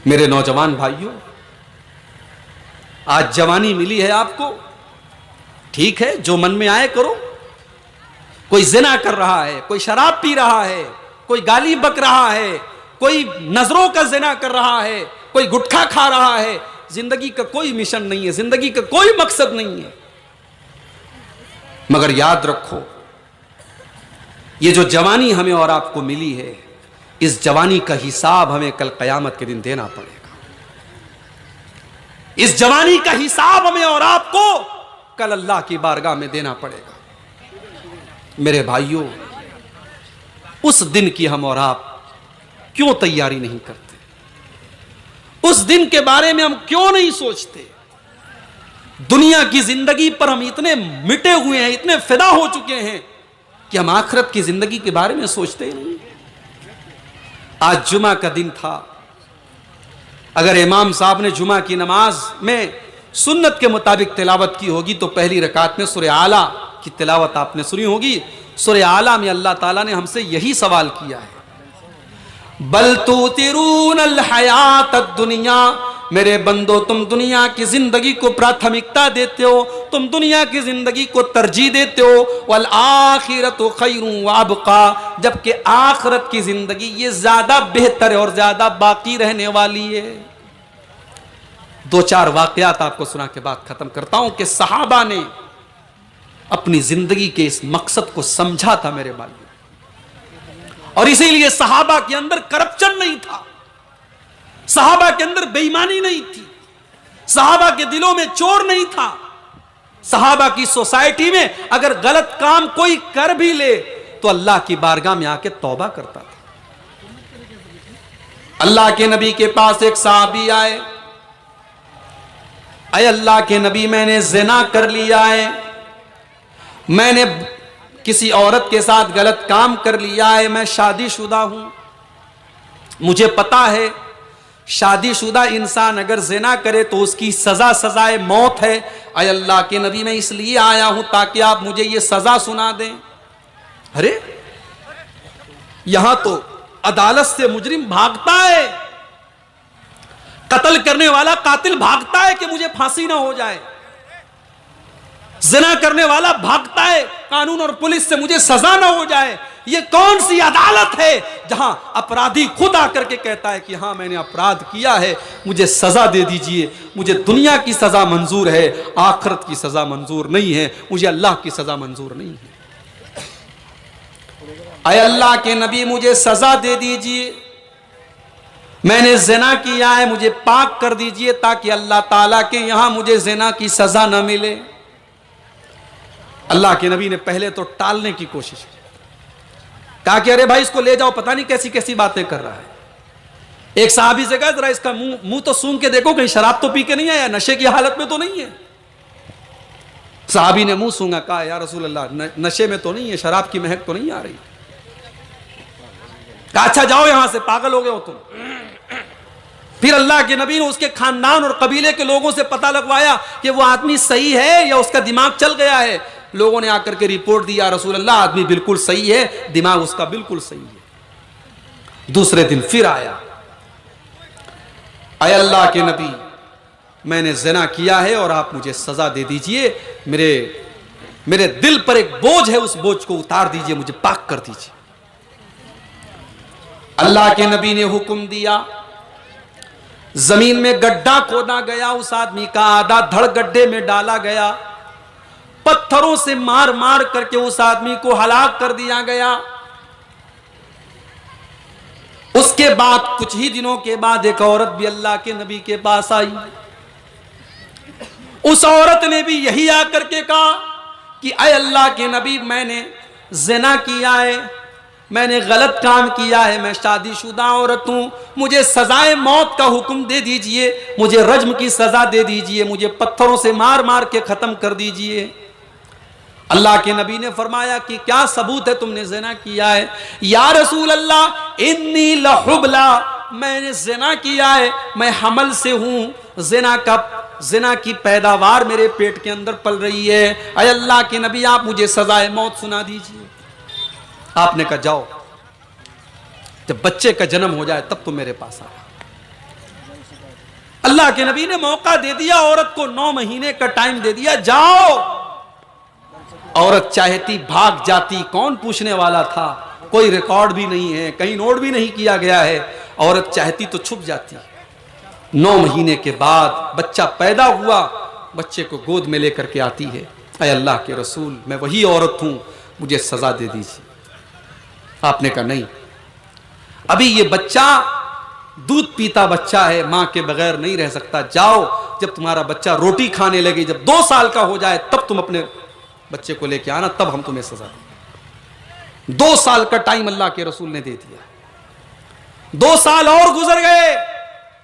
मेरे नौजवान भाइयों, आज जवानी मिली है आपको, ठीक है, जो मन में आए करो। कोई जिना कर रहा है, कोई शराब पी रहा है, कोई गाली बक रहा है, कोई नजरों का जिना कर रहा है, कोई गुटखा खा रहा है। जिंदगी का कोई मिशन नहीं है, जिंदगी का कोई मकसद नहीं है। मगर याद रखो, ये जो जवानी हमें और आपको मिली है, इस जवानी का हिसाब हमें कल कयामत के दिन देना पड़ेगा। इस जवानी का हिसाब हमें और आपको कल अल्लाह की बारगाह में देना पड़ेगा। मेरे भाइयों, उस दिन की हम और आप क्यों तैयारी नहीं करते? उस दिन के बारे में हम क्यों नहीं सोचते? दुनिया की जिंदगी पर हम इतने मिटे हुए हैं, इतने फिदा हो चुके हैं कि हम आखिरत की जिंदगी के बारे में सोचते ही नहीं। आज जुमा का दिन था। अगर इमाम साहब ने जुमा की नमाज में सुन्नत के मुताबिक तिलावत की होगी तो पहली रकात में सूरह आला की तिलावत आपने सुनी होगी। सूरह आला में अल्लाह ताला ने हमसे यही सवाल किया है, बल तुतिरूनल हयातद दुनिया, मेरे बंदो तुम दुनिया की जिंदगी को प्राथमिकता देते हो, तुम दुनिया की जिंदगी को तरजीह देते हो। वल आखिरतु खैरुन व अबका, जबकि आखिरत की जिंदगी ये ज्यादा बेहतर है और ज्यादा बाकी रहने वाली है। दो चार वाकयात आपको सुना के बाद खत्म करता हूं कि सहाबा ने अपनी जिंदगी के इस मकसद को समझा था मेरे भाइयों, और इसीलिए सहाबा के अंदर करप्शन नहीं था, सहाबा के अंदर बेईमानी नहीं थी, सहाबा के दिलों में चोर नहीं था। सहाबा की सोसाइटी में अगर गलत काम कोई कर भी ले तो अल्लाह की बारगाह में आके तौबा करता था। अल्लाह के नबी के पास एक सहाबी आए, अय अल्लाह के नबी, मैंने जिना कर लिया है, मैंने किसी औरत के साथ गलत काम कर लिया है, मैं शादीशुदा हूं, मुझे पता है शादीशुदा इंसान अगर जिना करे तो उसकी सजा सजाए मौत है। अय अल्लाह के नबी, मैं इसलिए आया हूं ताकि आप मुझे ये सजा सुना दें। अरे यहां तो अदालत से मुजरिम भागता है, कत्ल करने वाला कातिल भागता है कि मुझे फांसी ना हो जाए, जिना करने वाला भागता है कानून और पुलिस से मुझे सजा ना हो जाए। ये कौन सी अदालत है जहां अपराधी खुद आकर के कहता है कि हां मैंने अपराध किया है, मुझे सजा दे दीजिए, मुझे दुनिया की सजा मंजूर है, आखिरत की सजा मंजूर नहीं है, मुझे अल्लाह की सजा मंजूर नहीं है। अय अल्लाह के नबी, मुझे सजा दे दीजिए, मैंने जिना किया है, मुझे पाक कर दीजिए ताकि अल्लाह ताला के यहां मुझे जिना की सजा न मिले। अल्लाह के नबी ने पहले तो टालने की कोशिश की, कहा कि अरे भाई इसको ले जाओ, पता नहीं कैसी कैसी बातें कर रहा है। एक साहबी से कहा जरा इसका मुंह तो सूंघ के देखो, कहीं शराब तो पी के नहीं आया, नशे की हालत में तो नहीं है। साहबी ने मुंह सूंघा, कहा या रसूल अल्लाह नशे में तो नहीं है, शराब की महक तो नहीं आ रही। कहा अच्छा जाओ यहां से, पागल हो गए हो तुम। फिर अल्लाह के नबी ने उसके खानदान और कबीले के लोगों से पता लगवाया कि वो आदमी सही है या उसका दिमाग चल गया है। लोगों ने आकर के रिपोर्ट दिया, रसूल अल्लाह आदमी बिल्कुल सही है, दिमाग उसका बिल्कुल सही है। दूसरे दिन फिर आया, अय अल्लाह के नबी, मैंने जिना किया है और आप मुझे सजा दे दीजिए, मेरे दिल पर एक बोझ है, उस बोझ को उतार दीजिए, मुझे पाक कर दीजिए। अल्लाह के नबी ने हुक्म दिया, जमीन में गड्ढा खोदा गया, उस आदमी का आधा धड़ गड्ढे में डाला गया, पत्थरों से मार मार करके उस आदमी को हलाक कर दिया गया। उसके बाद कुछ ही दिनों के बाद एक औरत भी अल्लाह के नबी के पास आई। उस औरत ने भी यही आकर के कहा कि अय अल्लाह के नबी, मैंने जिना किया है, मैंने गलत काम किया है, मैं शादीशुदा औरत हूं, मुझे सजाए मौत का हुक्म दे दीजिए, मुझे रज्म की सजा दे दीजिए, मुझे पत्थरों से मार मार के खत्म कर दीजिए। अल्लाह के नबी ने फरमाया कि क्या सबूत है तुमने जिना किया है? या रसूल अल्लाह, इन्नी लहुबला, मैंने जिना किया है, मैं हमल से हूं, जिना की पैदावार मेरे पेट के अंदर पल रही है। अय अल्लाह के नबी, आप मुझे सजाए मौत सुना दीजिए। आपने कहा जाओ, जब बच्चे का जन्म हो जाए तब तुम मेरे पास आ। अल्लाह के नबी ने मौका दे दिया, औरत को 9 महीने का टाइम दे दिया, जाओ। औरत चाहती भाग जाती, कौन पूछने वाला था, कोई रिकॉर्ड भी नहीं है, कहीं नोट भी नहीं किया गया है। औरत चाहती तो छुप जाती। 9 महीने के बाद बच्चा पैदा हुआ, बच्चे को गोद में लेकर के आती है, ऐ अल्लाह के रसूल, मैं वही औरत हूं, मुझे सजा दे दीजिए। आपने कहा नहीं, अभी ये बच्चा दूध पीता बच्चा है, मां के बगैर नहीं रह सकता, जाओ, जब तुम्हारा बच्चा रोटी खाने लगे, जब 2 साल का हो जाए, तब तुम अपने बच्चे को लेके आना, तब हम तुम्हें सजा देंगे। 2 साल का टाइम अल्लाह के रसूल ने दे दिया। 2 साल और गुजर गए,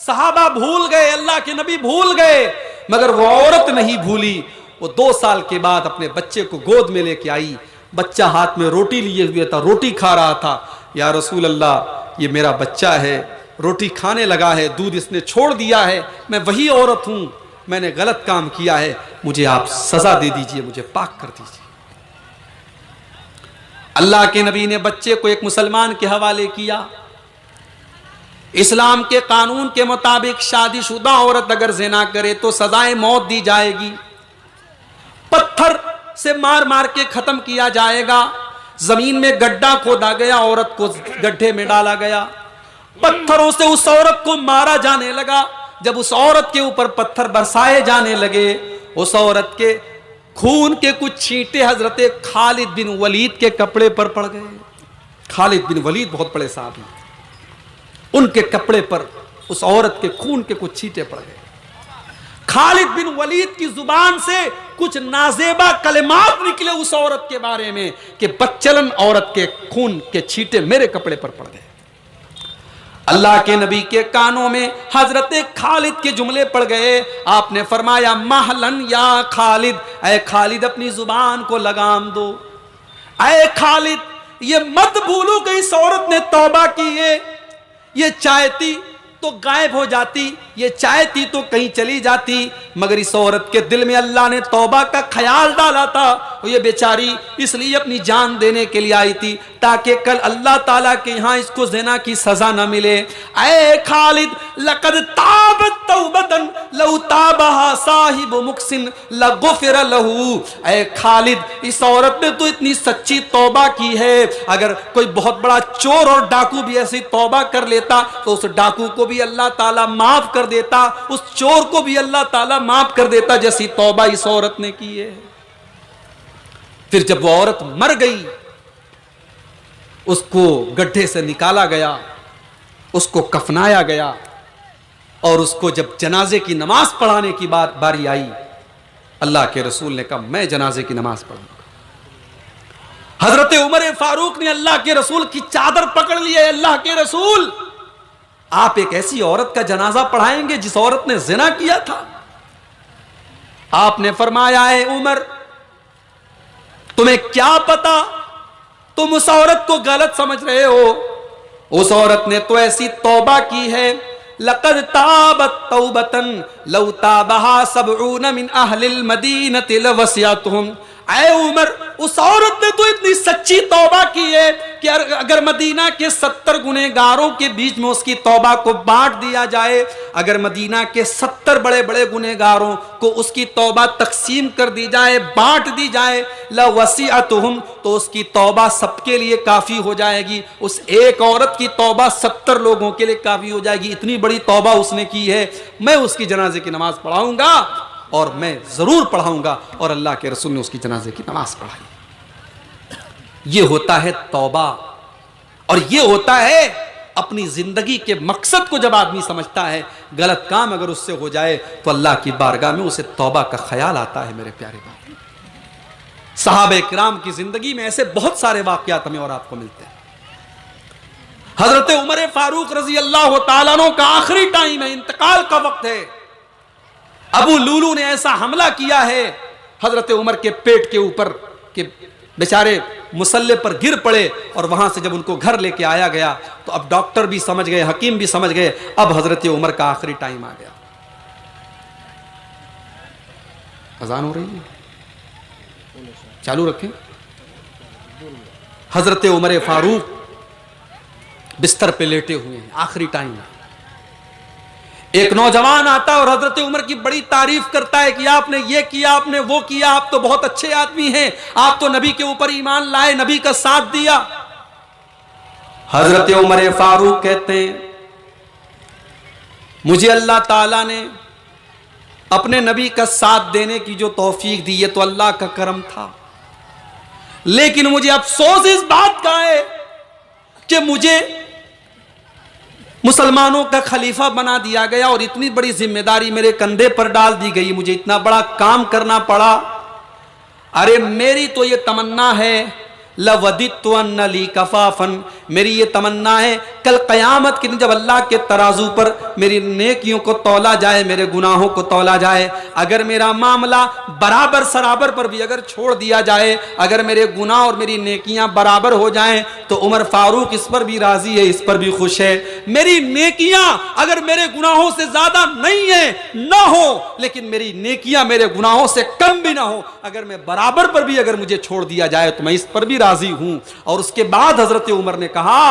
सहाबा भूल गए, अल्लाह के नबी भूल गए, मगर वो औरत नहीं भूली। वो 2 साल के बाद अपने बच्चे को गोद में लेके आई, बच्चा हाथ में रोटी लिए हुए था, रोटी खा रहा था। या रसूल अल्लाह, ये मेरा बच्चा है, रोटी खाने लगा है, दूध इसने छोड़ दिया है, मैं वही औरत हूं, मैंने गलत काम किया है, मुझे आप सजा दे दीजिए, मुझे पाक कर दीजिए। अल्लाह के नबी ने बच्चे को एक मुसलमान के हवाले किया। इस्लाम के कानून के मुताबिक शादीशुदा औरत अगर जिना करे तो सजाए मौत दी जाएगी, पत्थर से मार मार के खत्म किया जाएगा, जमीन में गड्ढा खोदा गया, औरत को गड्ढे में डाला गया, पत्थरों से उस औरत को मारा जाने लगा। जब उस औरत के ऊपर पत्थर बरसाए जाने लगे, उस औरत के खून के कुछ छींटे हजरत खालिद बिन वलीद के कपड़े पर पड़ गए। खालिद बिन वलीद बहुत बड़े साहब हैं, उनके कपड़े पर उस औरत के खून के कुछ छींटे पड़ गए। खालिद बिन वलीद की जुबान से कुछ नाजेबा कलिमात निकले उस औरत के बारे में कि बच्चलन औरत के खून के छींटे मेरे कपड़े पर पड़ गए। अल्लाह के नबी के कानों में हजरत खालिद के जुमले पड़ गए। आपने फरमाया, महलन या खालिद, ऐ खालिद अपनी जुबान को लगाम दो। ऐ खालिद, ये मत भूलो कि इस औरत ने तौबा की है, ये चाहती तो गायब हो जाती, ये चाहती तो कहीं चली जाती, मगर इस औरत के दिल में अल्लाह ने तौबा का ख्याल डाला था। और ये बेचारी इसलिए अपनी जान देने के लिए आई थी ताकि कल अल्लाह ताला के यहाँ इसको ज़िना की सजा न मिले। ऐ खालिद, लक़द ताबत तौबतन लौ ताबहा साहिब मुक्सिन लगुफ़िर लहू। ऐ खालिद, इस औरत ने तो इतनी सच्ची तौबा की है, अगर कोई बहुत बड़ा चोर और डाकू भी ऐसी तौबा कर लेता तो उस डाकू को भी अल्लाह ताला माफ कर देता, उस चोर को भी अल्लाह ताला माफ कर देता, जैसी तौबा इस औरत ने की है। फिर जब वो औरत मर गई, उसको गड्ढे से निकाला गया, उसको कफनाया गया, और उसको जब जनाजे की नमाज पढ़ाने की बारी आई, अल्लाह के रसूल ने कहा, मैं जनाजे की नमाज पढ़ूंगा। हजरत उमर फारूक ने अल्लाह के रसूल की चादर पकड़ ली है। अल्लाह के रसूल, आप एक ऐसी औरत का जनाजा पढ़ाएंगे जिस औरत ने जिना किया था? आपने फरमाया, है उमर, तुम्हें क्या पता, तुम उस औरत को गलत समझ रहे हो। उस औरत ने तो ऐसी तौबा की है, लक़द ताबत तौबतन लौ ताबहा सबऊन मिन अहलिल मदीनति लवसियतहुम। ऐ उमर, उस औरत ने तो इतनी सच्ची तौबा की है कि अगर मदीना के 70 गुनहगारों के बीच में उसकी तौबा को बांट दिया जाए, अगर मदीना के 70 बड़े बड़े गुनहगारों को उसकी तौबा तकसीम कर दी जाए, बांट दी जाए, लवसियतहुम, तो उसकी तौबा सबके लिए काफी हो जाएगी। उस एक औरत की तौबा 70 लोगों के लिए काफी हो जाएगी। इतनी बड़ी तौबा उसने की है। मैं उसकी जनाजे की नमाज पढ़ाऊंगा, और मैं जरूर पढ़ाऊंगा। और अल्लाह के रसूल ने उसकी जनाजे की नमाज पढ़ाई। ये होता है तौबा, और ये होता है अपनी जिंदगी के मकसद को जब आदमी समझता है। गलत काम अगर उससे हो जाए तो अल्लाह की बारगाह में उसे तौबा का ख्याल आता है। मेरे प्यारे भाई, सहाबा किराम की जिंदगी में ऐसे बहुत सारे वाकयात हमें और आपको मिलते हैं। हजरत उमर फारूक रजी अल्लाह तआला अन्हु का आखिरी टाइम है, इंतकाल का वक्त है। अबू लूलू ने ऐसा हमला किया है हजरत उमर के पेट के ऊपर कि बेचारे मुसल्ले पर गिर पड़े, और वहां से जब उनको घर लेके आया गया तो अब डॉक्टर भी समझ गए, हकीम भी समझ गए, अब हजरत उमर का आखिरी टाइम आ गया। अजान हो रही है, चालू रखें। हजरत उमर फारूक बिस्तर पे लेटे हुए हैं, आखिरी टाइम है। एक नौजवान आता है और हजरत उमर की बड़ी तारीफ करता है कि आपने ये किया, आपने वो किया, आप तो बहुत अच्छे आदमी हैं, आप तो नबी के ऊपर ईमान लाए, नबी का साथ दिया। हजरत उमर फारूक कहते हैं मुझे अल्लाह ताला ने अपने नबी का साथ देने की जो तौफीक दी है तो अल्लाह का करम था, लेकिन मुझे अफसोस इस बात का है कि मुझे मुसलमानों का खलीफा बना दिया गया और इतनी बड़ी जिम्मेदारी मेरे कंधे पर डाल दी गई, मुझे इतना बड़ा काम करना पड़ा। अरे मेरी तो ये तमन्ना है, लवदित्तु अन्ना ली कफाफन, मेरी ये तमन्ना है कल क़यामत के दिन जब अल्लाह के तराजू पर मेरी नेकियों को तौला जाए, मेरे गुनाहों को तौला जाए, अगर मेरा मामला बराबर सराबर पर भी अगर छोड़ दिया जाए, अगर मेरे गुनाह और मेरी नेकियां बराबर हो जाएं, तो उमर फारूक इस पर भी राजी है, इस पर भी खुश है। मेरी नेकियां अगर मेरे गुनाहों से ज्यादा नहीं है, ना हो, लेकिन मेरी नेकियां मेरे गुनाहों से कम भी ना हो, अगर मैं बराबर पर भी अगर मुझे छोड़ दिया जाए तो मैं इस पर भी राजी हूं। और उसके बाद हजरत उमर ने कहा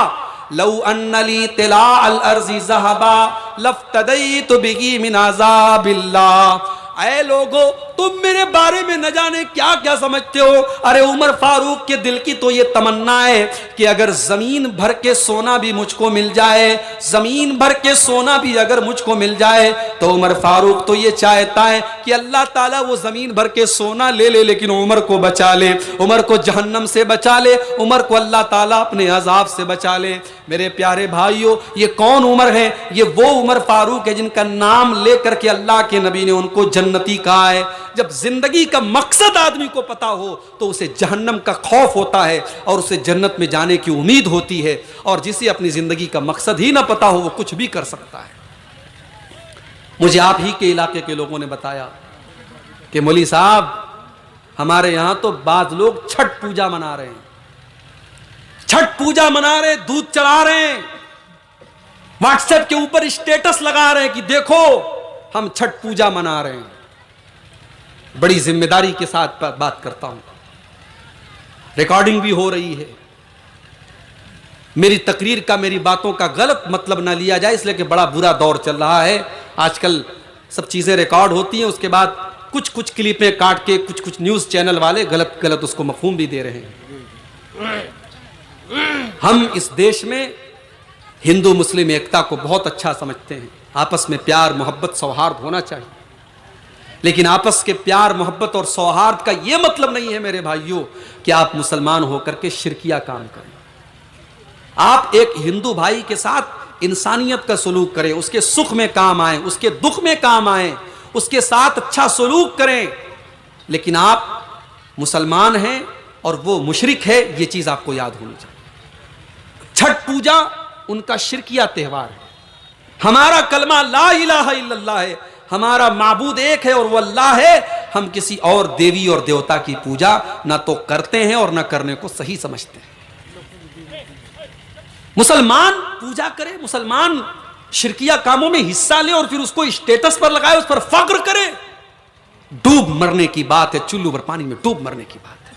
लौ अन्नली तिला अल अर्ज़ी ज़हबा लफ्तदैतु बिही मिन अज़ाबिल्लाह। ऐ लोगो तुम मेरे बारे में न जाने क्या क्या समझते हो। अरे उमर फारूक के दिल की तो ये तमन्ना है कि अगर जमीन भर के सोना भी मुझको मिल जाए, जमीन भर के सोना भी अगर मुझको मिल जाए, तो उमर फारूक तो ये चाहता है कि अल्लाह ताला वो जमीन भर के सोना ले ले, लेकिन उमर को बचा ले, उमर को जहन्नम से बचा ले, उमर को अल्लाह ताला अपने अजाब से बचा ले। मेरे प्यारे भाइयों, ये कौन उमर है? ये वो उमर फारूक है जिनका नाम लेकर के अल्लाह के नबी ने उनको जन्नती कहा है। जब जिंदगी का मकसद आदमी को पता हो तो उसे जहन्नम का खौफ होता है और उसे जन्नत में जाने की उम्मीद होती है, और जिसे अपनी जिंदगी का मकसद ही ना पता हो वो कुछ भी कर सकता है। मुझे आप ही के इलाके के लोगों ने बताया कि मौली साहब हमारे यहां तो बाद लोग छठ पूजा मना रहे हैं, छठ पूजा मना रहे, दूध चढ़ा रहे हैं, व्हाट्सएप के ऊपर स्टेटस लगा रहे हैं कि देखो हम छठ पूजा मना रहे हैं। बड़ी जिम्मेदारी के साथ बात करता हूं, रिकॉर्डिंग भी हो रही है। मेरी तकरीर का, मेरी बातों का गलत मतलब ना लिया जाए, इसलिए कि बड़ा बुरा दौर चल रहा है। आजकल सब चीजें रिकॉर्ड होती हैं, उसके बाद कुछ कुछ क्लिपें काट के कुछ न्यूज चैनल वाले गलत गलत उसको मफहूम भी दे रहे हैं। हम इस देश में हिंदू मुस्लिम एकता को बहुत अच्छा समझते हैं, आपस में प्यार मोहब्बत सौहार्द होना चाहिए, लेकिन आपस के प्यार मोहब्बत और सौहार्द का यह मतलब नहीं है मेरे भाइयों कि आप मुसलमान होकर के शिरकिया काम करें। आप एक हिंदू भाई के साथ इंसानियत का सलूक करें, उसके सुख में काम आए, उसके दुख में काम आए, उसके साथ अच्छा सलूक करें। लेकिन आप मुसलमान हैं और वो मुशरिक है, ये चीज आपको याद होनी चाहिए। छठ पूजा उनका शिरकिया त्यौहार है, हमारा कलमा ला इलाहा इल्लल्लाह है, हमारा माबूद एक है और वो अल्लाह है। हम किसी और देवी और देवता की पूजा ना तो करते हैं और ना करने को सही समझते हैं। मुसलमान पूजा करे, मुसलमान शिरकिया कामों में हिस्सा ले और फिर उसको स्टेटस पर लगाए, उस पर फख्र करे, डूब मरने की बात है, चुल्लू भर पानी में डूब मरने की बात है।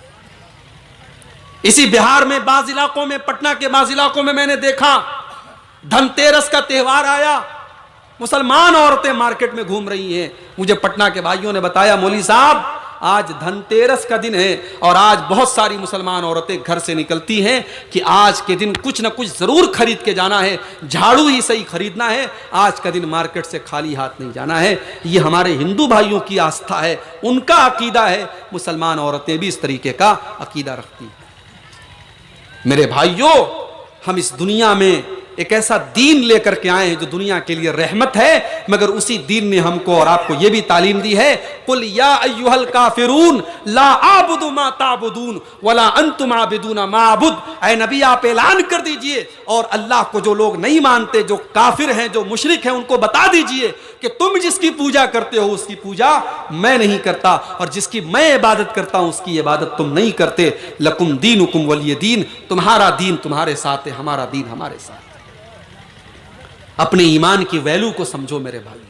इसी बिहार में बाज इलाकों में, पटना के बाज इलाकों में मैंने देखा धनतेरस का त्यौहार आया, मुसलमान औरतें मार्केट में घूम रही हैं। मुझे पटना के भाइयों ने बताया मौली साहब आज धनतेरस का दिन है और आज बहुत सारी मुसलमान औरतें घर से निकलती हैं कि आज के दिन कुछ ना कुछ जरूर खरीद के जाना है, झाड़ू ही सही खरीदना है, आज का दिन मार्केट से खाली हाथ नहीं जाना है। ये हमारे हिंदू भाइयों की आस्था है, उनका अकीदा है। मुसलमान औरतें भी इस तरीके का अकीदा रखती हैं। मेरे भाइयों, हम इस दुनिया में एक ऐसा दीन लेकर के आए हैं जो दुनिया के लिए रहमत है, मगर उसी दीन ने हमको और आपको यह भी तालीम दी है, कुल या अय्युहल काफिरून ला आबुदु मा ताबुदून वला अंतुम आबिदूना मा अबुद। ऐ नबी आप ऐलान कर दीजिए और अल्लाह को जो लोग नहीं मानते, जो काफिर हैं, जो मुशरिक हैं, उनको बता दीजिए कि तुम जिसकी पूजा करते हो उसकी पूजा मैं नहीं करता, और जिसकी मैं इबादत करता हूं उसकी इबादत तुम नहीं करते। लकुम दीनुकुम वलिय दीन, तुम्हारा दीन तुम्हारे साथ है, हमारा दीन हमारे साथ। अपने ईमान की वैल्यू को समझो मेरे भाई,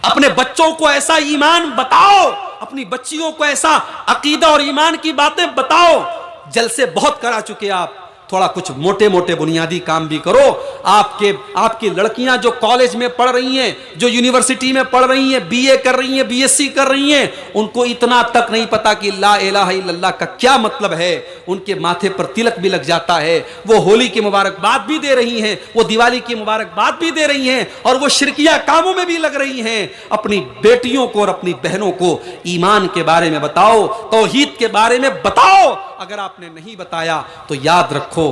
अपने बच्चों को ऐसा ईमान बताओ, अपनी बच्चियों को ऐसा अकीदा और ईमान की बातें बताओ। जलसे बहुत करा चुके आप, थोड़ा कुछ मोटे मोटे बुनियादी काम भी करो। आपकी लड़कियां जो कॉलेज में पढ़ रही हैं, जो यूनिवर्सिटी में पढ़ रही हैं, बीए कर रही हैं, बीएससी कर रही हैं, उनको इतना तक नहीं पता कि ला इलाहा इल्लल्लाह का क्या मतलब है। उनके माथे पर तिलक भी लग जाता है, वो होली की मुबारकबाद भी दे रही हैं, वो दिवाली की मुबारकबाद भी दे रही हैं, और वो शिरकिया कामों में भी लग रही हैं। अपनी बेटियों को और अपनी बहनों को ईमान के बारे में बताओ, तौहीद के बारे में बताओ। अगर आपने नहीं बताया तो याद रखो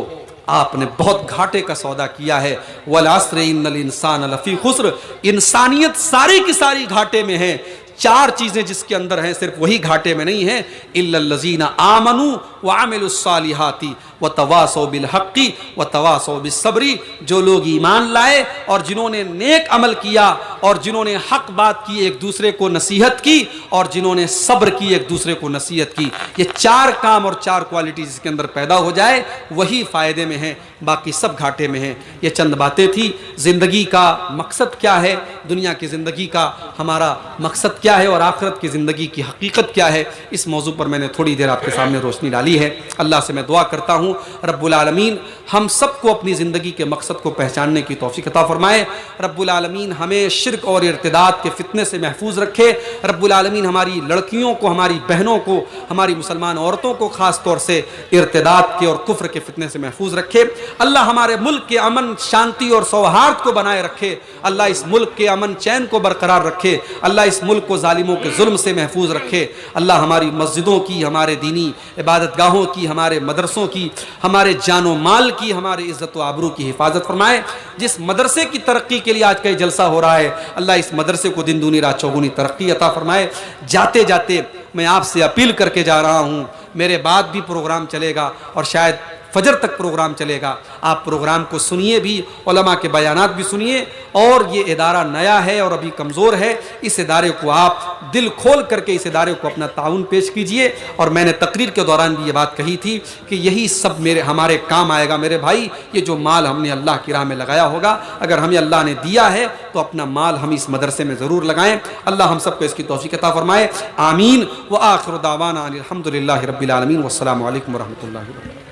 आपने बहुत घाटे का सौदा किया है। वल अस्र इन्नल इंसान लफी खुस्र, इंसानियत सारी की सारी घाटे में है। चार चीजें जिसके अंदर हैं सिर्फ वही घाटे में नहीं है। इल्लल्लज़ीना आमनू व अमिलुस्सालिहाती व तवासौ बिल हक्की व तवासौ बिस्सब्री, जो लोग ईमान लाए और जिन्होंने नेक अमल किया और जिन्होंने हक बात की, एक दूसरे को नसीहत की, और जिन्होंने सब्र की, एक दूसरे को नसीहत की। ये चार काम और चार क्वालिटी जिसके अंदर पैदा हो जाए वही फायदे में है, बाकी सब घाटे में है। ये चंद बातें थी। जिंदगी का मकसद क्या है, दुनिया की जिंदगी का हमारा मकसद क्या है और आखिरत की जिंदगी की हकीकत क्या है, इस मौजू पर मैंने थोड़ी देर आपके सामने रोशनी डाली है। अल्लाह से मैं दुआ करता हूँ रब्बुल आलमीन हम सबको अपनी ज़िंदगी के मकसद को पहचानने की तौफीक अता फरमाए। रब्बुल आलमीन हमें शिर्क और इर्तिदाद के फितने से महफूज रखे। रब्बुल आलमीन हमारी लड़कियों को, हमारी बहनों को, हमारी मुसलमान औरतों को ख़ास तौर से इर्तिदाद के और कुफ्र के फितने से महफूज रखे। अल्लाह हमारे मुल्क के अमन, शांति और सौहार्द को बनाए रखे। अल्लाह इस मुल्क के अमन चैन को बरकरार रखे। अल्लाह इस मुल्क को जालिमों के जुल्म से महफूज रखे। अल्लाह हमारी मस्जिदों की, हमारे दीनी इबादत गाहों की, हमारे मदरसों की, हमारे जानो माल की, हमारे इज़्ज़त व आबरू की हिफाजत फरमाए। जिस मदरसे की तरक्की के लिए आज का जलसा हो रहा है, अल्लाह इस मदरसे को दिन दूनी रात चौगुनी तरक्की अता फरमाए। जाते जाते मैं आपसे अपील करके जा रहा हूँ, मेरे बाद भी प्रोग्राम चलेगा और शायद फजर तक प्रोग्राम चलेगा। आप प्रोग्राम को सुनिए भी, उलमा के बयानात भी सुनिए। और ये इदारा नया है और अभी कमज़ोर है, इस इदारे को आप दिल खोल करके इस इदारे को अपना ताउन पेश कीजिए। और मैंने तकरीर के दौरान भी ये बात कही थी कि यही सब हमारे काम आएगा मेरे भाई। ये जो माल हमने अल्लाह की राह में लगाया होगा, अगर हमें अल्लाह ने दिया है तो अपना माल हम इस मदरसे में ज़रूर लगाएं। अल्लाह हम सबको इसकी तौफीक अता फरमाए। आमीन व आखिर दावाना अनिल हम्दुलिल्लाहि रब्बिल आलमीन। वस्सलामु अलैकुम व रहमतुल्लाहि व बरकातुहू।